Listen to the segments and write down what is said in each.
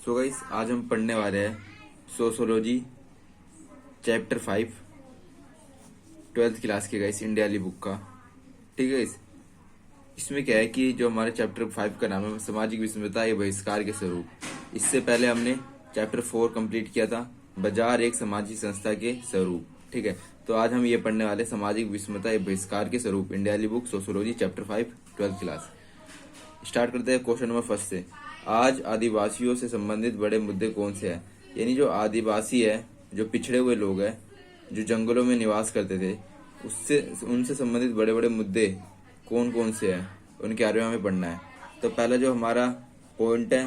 So guys आज हम पढ़ने वाले हैं सोशोलॉजी चैप्टर 5 ट्वेल्थ क्लास के गाइस इंडिया वाली बुक का। ठीक है गाइस, इसमें क्या है कि जो हमारे चैप्टर 5 का नाम है सामाजिक विषमता या बहिष्कार के स्वरूप। इससे पहले हमने चैप्टर 4 कंप्लीट किया था, बाजार एक सामाजिक संस्था के स्वरूप। ठीक है, तो आज हम ये पढ़ने वाले सामाजिक विषमता या बहिष्कार के स्वरूप, इंडिया वाली book sociology chapter 5 twelfth class. Start करते हैं क्वेश्चन नंबर फर्स्ट से। आज आदिवासियों से संबंधित बड़े मुद्दे कौन से हैं? यानी जो आदिवासी है, जो पिछड़े हुए लोग हैं, जो जंगलों में निवास करते थे, उससे उनसे संबंधित बड़े बड़े मुद्दे कौन कौन से हैं, उनके बारे में हमें पढ़ना है। तो पहला जो हमारा पॉइंट है,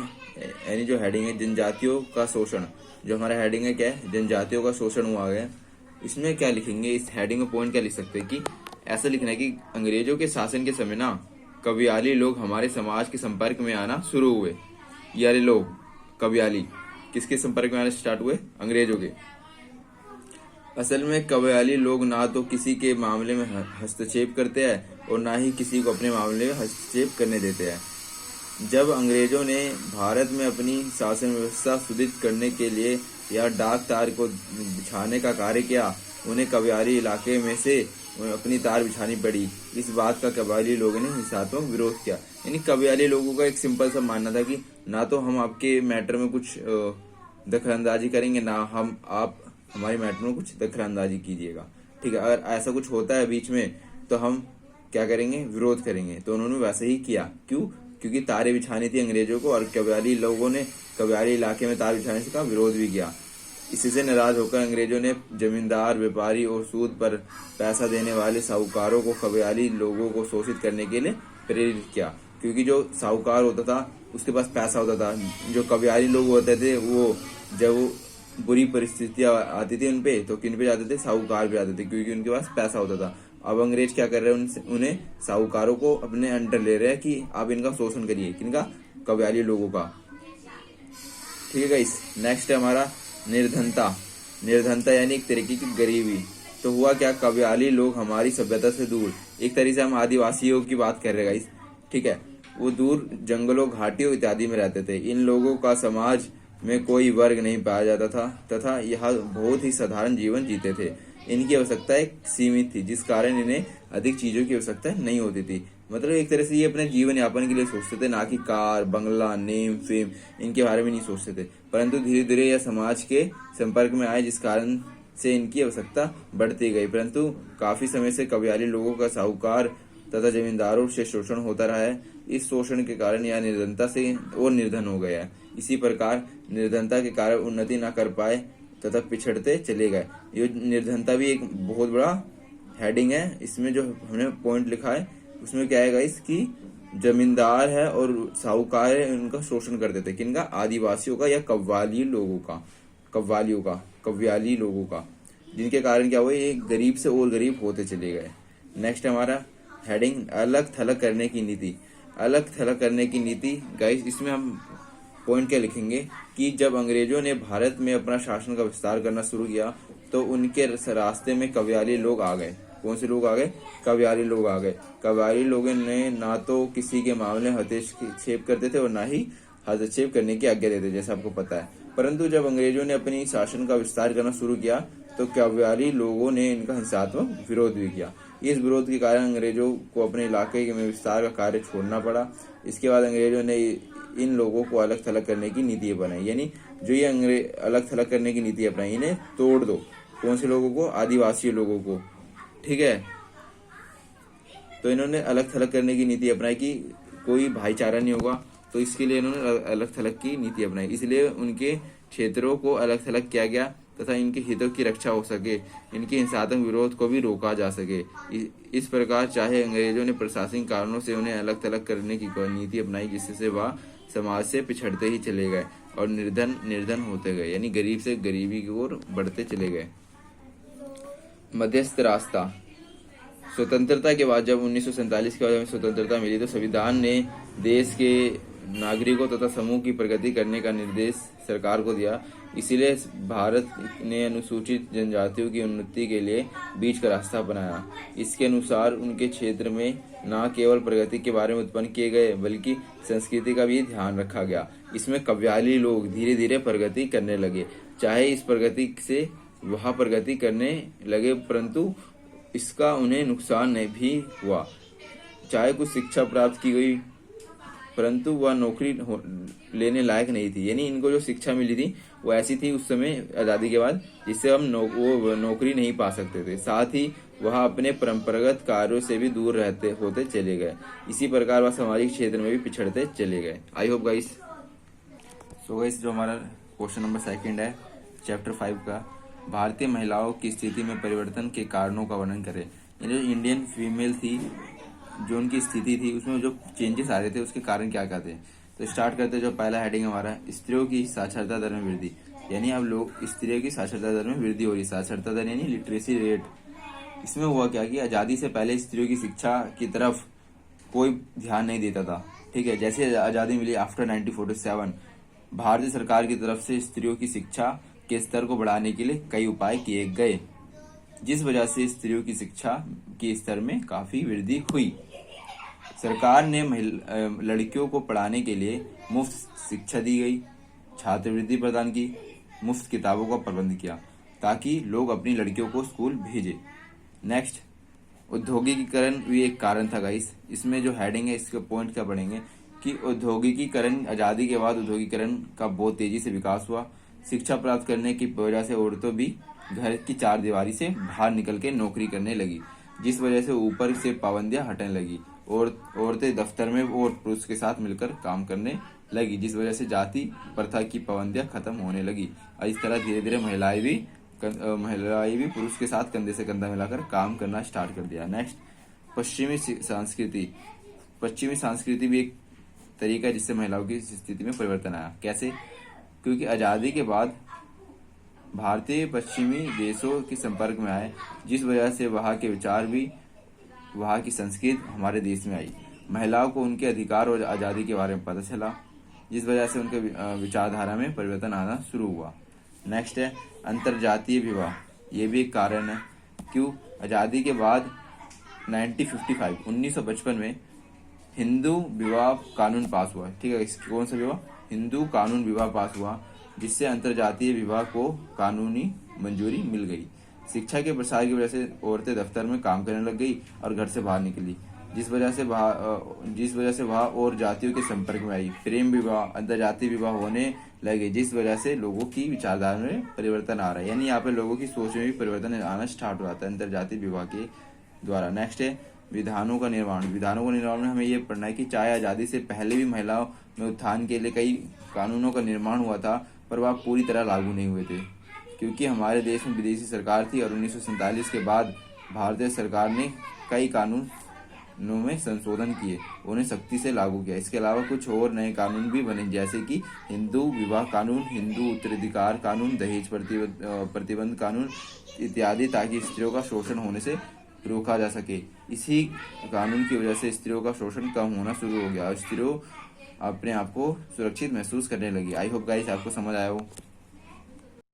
यानी जो हेडिंग है जनजातियों का शोषण। जो हमारा हेडिंग है क्या है? जनजातियों का शोषण हुआ है। इसमें क्या लिखेंगे, इस हेडिंग में पॉइंट क्या लिख सकते हैं कि ऐसा लिखना है कि अंग्रेजों के शासन के समय ना कव्याली लोग हमारे समाज के संपर्क में आना शुरू हुए। ये लोग कव्याली किसके संपर्क में आने स्टार्ट हुए? अंग्रेजों के। असल में कव्याली लोग ना तो किसी के मामले में हस्तक्षेप करते हैं और ना ही किसी को अपने मामले में हस्तक्षेप करने देते हैं। जब अंग्रेजों ने भारत में अपनी शासन व्यवस्था सुदृढ़ करने के लिए या डाक तार को बिछाने का कार्य किया, उन्हें कव्याली इलाके में से अपनी तार बिछानी पड़ी। इस बात का कव्याली लोगों ने हिंसात्मक विरोध किया। यानी कव्याली लोगों का एक सिंपल सा मानना था कि ना तो हम आपके मैटर में कुछ दखलंदाजी करेंगे, ना आप हमारे मैटर में कुछ दखलंदाजी कीजिएगा। ठीक है, अगर ऐसा कुछ होता है बीच में तो हम क्या करेंगे? विरोध करेंगे। तो उन्होंने वैसे ही किया। क्यों? क्योंकि तारे बिछानी थी अंग्रेजों को, और कव्याली लोगों ने कव्याली इलाके में तार बिछाने का विरोध भी किया। इसी से नाराज होकर अंग्रेजों ने जमींदार, व्यापारी और सूद पर पैसा देने वाले साहूकारों को कव्याली लोगों को शोषित करने के लिए प्रेरित किया। क्योंकि जो साहूकार होता था उसके पास पैसा होता था, जो कव्याली लोग होते थे वो जब बुरी परिस्थितियां आती थी उनपे, तो किन पे जाते थे? साहूकार पे जाते थे, क्योंकि उनके पास पैसा होता था। अब अंग्रेज क्या कर रहे हैं? उन्हें साहूकारों को अपने अंडर ले रहे हैं कि आप इनका शोषण करिए। किनका? कव्याली लोगों का। ठीक है गाइस, नेक्स्ट है हमारा निर्धनता। निर्धनता यानी एक तरीके की गरीबी। तो हुआ क्या? कव्याली लोग हमारी सभ्यता से दूर, एक तरीके से हम आदिवासियों की बात कर रहे हैं गाइस। ठीक है, वो दूर जंगलों, घाटियों इत्यादि में रहते थे। इन लोगों का समाज में कोई वर्ग नहीं पाया जाता था तथा यह बहुत ही साधारण जीवन जीते थे। इनकी आवश्यकता एक सीमित थी, जिस कारण इन्हें अधिक चीजों की आवश्यकता नहीं होती थी। मतलब एक तरह से ये अपने जीवन यापन के लिए सोचते थे, ना कि कार, बंगला, नेम, फेम इनके बारे में नहीं सोचते थे। परंतु धीरे धीरे यह समाज के संपर्क में आए, जिस कारण से इनकी आवश्यकता बढ़ती गई। परंतु काफी समय से कव्याली लोगों का साहूकार तथा जमींदारों से शोषण होता रहा है। इस शोषण के कारण यह निर्धनता से और निर्धन हो गया है। इसी प्रकार निर्धनता के कारण उन्नति न कर पाए तथा पिछड़ते चले गए। ये निर्धनता भी एक बहुत बड़ा हेडिंग है। इसमें जो हमने पॉइंट लिखा है उसमें क्या है गाइस कि जमींदार है और साहूकार है, उनका शोषण करते थे। किनका? आदिवासियों का या कव्वाली लोगों का, कव्याली लोगों का, जिनके कारण क्या हुआ? ये गरीब से और गरीब होते चले गए। नेक्स्ट हमारा हेडिंग अलग थलग करने की नीति। अलग थलग करने की नीति गाइस, इसमें हम पॉइंट क्या लिखेंगे कि जब अंग्रेजों ने भारत में अपना शासन का विस्तार करना शुरू किया तो उनके रास्ते में कव्याली लोग आ गए। कौन से लोग आ गए? कव्याली लोग आ गए। कव्याली लोगों ने ना तो किसी के मामले में हस्तक्षेप करते थे और ना ही हस्तक्षेप करने की आज्ञा देते, जैसा आपको पता है। परंतु जब अंग्रेजों ने अपनी शासन का विस्तार करना शुरू किया तो कव्याली लोगों ने इनका हिंसात्मक विरोध भी किया। इस विरोध के कारण अंग्रेजों को अपने इलाके में विस्तार का कार्य छोड़ना पड़ा। इसके बाद अंग्रेजों ने इन लोगों को अलग थलग करने की नीति बनाई। यानी जो ये अलग थलग करने की नीति अपनाई, इन्हें तोड़ दो। कौन से लोगों को? आदिवासी लोगों को। ठीक है, तो इन्होंने अलग थलग करने की नीति अपनाई कि कोई भाईचारा नहीं होगा, तो इसके लिए इन्होंने अलग थलग की नीति अपनाई। इसलिए उनके क्षेत्रों को अलग थलग किया गया तथा इनके हितों की रक्षा हो सके, इनके हिंसात्मक विरोध को भी रोका जा सके। इस प्रकार चाहे अंग्रेजों ने प्रशासनिक कारणों से उन्हें अलग थलग करने की नीति अपनाई, जिससे वह समाज से पिछड़ते ही चले गए और निर्धन होते गए, यानी गरीब से गरीबी की ओर बढ़ते चले गए। मध्यस्थ रास्ता। स्वतंत्रता के बाद जब 1947 के बाद हमें स्वतंत्रता मिली तो संविधान ने देश के नागरिकों तथा समूह की प्रगति करने का निर्देश सरकार को दिया। इसीलिए भारत ने अनुसूचित जनजातियों की उन्नति के लिए बीच का रास्ता बनाया। इसके अनुसार उनके क्षेत्र में न केवल प्रगति के बारे में उत्पन्न किए गए बल्कि संस्कृति का भी ध्यान रखा गया। इसमें कव्याली लोग धीरे धीरे प्रगति करने लगे। चाहे इस प्रगति से वह प्रगति करने लगे, परंतु इसका उन्हें नुकसान नहीं भी हुआ। चाहे कुछ शिक्षा प्राप्त की गई, परंतु वह नौकरी लेने लायक नहीं थी। यानी इनको जो शिक्षा मिली थी वो ऐसी थी उस समय आजादी के बाद, जिससे हम वो नौकरी नहीं पा सकते थे। साथ ही वह अपने परंपरागत कार्यों से भी दूर रहते होते चले गए। इसी प्रकार वह सामाजिक क्षेत्र में भी पिछड़ते चले गए। I hope guys. So guys, जो हमारा क्वेश्चन नंबर 2 है चैप्टर 5 का, भारतीय महिलाओं की स्थिति में परिवर्तन के कारणों का वर्णन करें। यानी जो इंडियन फीमेल थी, जो उनकी स्थिति थी, उसमें जो चेंजेस आ रहे थे उसके कारण क्या क्या थे। तो स्टार्ट करते हैं। जो पहला हेडिंग हमारा, स्त्रियों की साक्षरता दर में वृद्धि। यानी अब लोग स्त्रियों की साक्षरता दर में वृद्धि हो रही है। साक्षरता दर यानी लिटरेसी रेट। इसमें हुआ क्या कि आजादी से पहले स्त्रियों की शिक्षा की तरफ कोई ध्यान नहीं देता था। ठीक है, जैसे आजादी मिली आफ्टर 1947, भारतीय सरकार की तरफ से स्त्रियों की शिक्षा के स्तर को बढ़ाने के लिए कई उपाय किए गए, जिस वजह से स्त्रियों की शिक्षा के स्तर में काफी वृद्धि हुई। सरकार ने लड़कियों को पढ़ाने के लिए मुफ्त शिक्षा दी गई, छात्रवृत्ति प्रदान की, मुफ्त किताबों का प्रबंध किया ताकि लोग अपनी लड़कियों को स्कूल भेजें। नेक्स्ट, औद्योगिकीकरण भी एक कारण था गाइस। इसमें जो हेडिंग है इसके पॉइंट क्या पढ़ेंगे कि औद्योगिकीकरण, आजादी के बाद औद्योगिकीकरण का बहुत तेजी से विकास हुआ। शिक्षा प्राप्त करने की वजह से औरतों भी घर की चार दीवारी से बाहर निकल के नौकरी करने लगी, जिस वजह से ऊपर से पाबंदियां हटने लगी और औरतें दफ्तर में और पुरुष के साथ मिलकर काम करने लगी, जिस वजह से जाति प्रथा की पाबंदियां खत्म होने लगी। और इस तरह धीरे धीरे महिलाएं भी पुरुष के साथ कंधे से कंधा मिलाकर काम करना स्टार्ट कर दिया। नेक्स्ट, पश्चिमी संस्कृति। पश्चिमी संस्कृति भी एक तरीका है जिससे महिलाओं की स्थिति में परिवर्तन आया। कैसे? क्योंकि आजादी के बाद भारतीय पश्चिमी देशों के संपर्क में आए, जिस वजह से वहाँ के विचार भी, वहाँ की संस्कृति हमारे देश में आई। महिलाओं को उनके अधिकार और आज़ादी के बारे में पता चला, जिस वजह से उनके विचारधारा में परिवर्तन आना शुरू हुआ। नेक्स्ट है अंतरजातीय विवाह। ये भी एक कारण है। क्यों? आज़ादी के बाद 1955 में हिंदू विवाह कानून पास हुआ। ठीक है, कौन सा विवाह? हिंदू कानून विवाह पास हुआ, जिससे अंतरजातीय विवाह को कानूनी मंजूरी मिल गई। शिक्षा के प्रसार की वजह से औरतें दफ्तर में काम करने लग गई और घर से बाहर निकली, जिस वजह से वह और जातियों के संपर्क में आई। प्रेम विवाह, अंतरजातीय विवाह होने लगे, जिस वजह से लोगों की विचारधारा में परिवर्तन आ रहा है। यानी यहाँ पे लोगों की सोच में भी परिवर्तन आना स्टार्ट हो जाता है अंतरजातीय विवाह के द्वारा। नेक्स्ट है विधानों का निर्माण। विधानों का निर्माण में हमें ये पढ़ना है कि चाहे आजादी से पहले भी महिलाओं में उत्थान के लिए कई कानूनों का निर्माण हुआ था, पर वह पूरी तरह लागू नहीं हुए थे, क्योंकि हमारे देश में विदेशी सरकार थी और 1947 के बाद भारतीय सरकार ने कई कानूनों में संशोधन किए, उन्हें सख्ती से लागू किया। इसके अलावा कुछ और नए कानून भी बने, जैसे कि हिंदू विवाह कानून, हिंदू उत्तराधिकार कानून, दहेज प्रतिबंध कानून इत्यादि, ताकि स्त्रियों का शोषण होने से रोका जा सके। इसी कानून की वजह से स्त्रियों का शोषण कम होना शुरू हो गया और स्त्रियों अपने आप को सुरक्षित महसूस करने लगी। आई होप गाइस आपको समझ आया हो।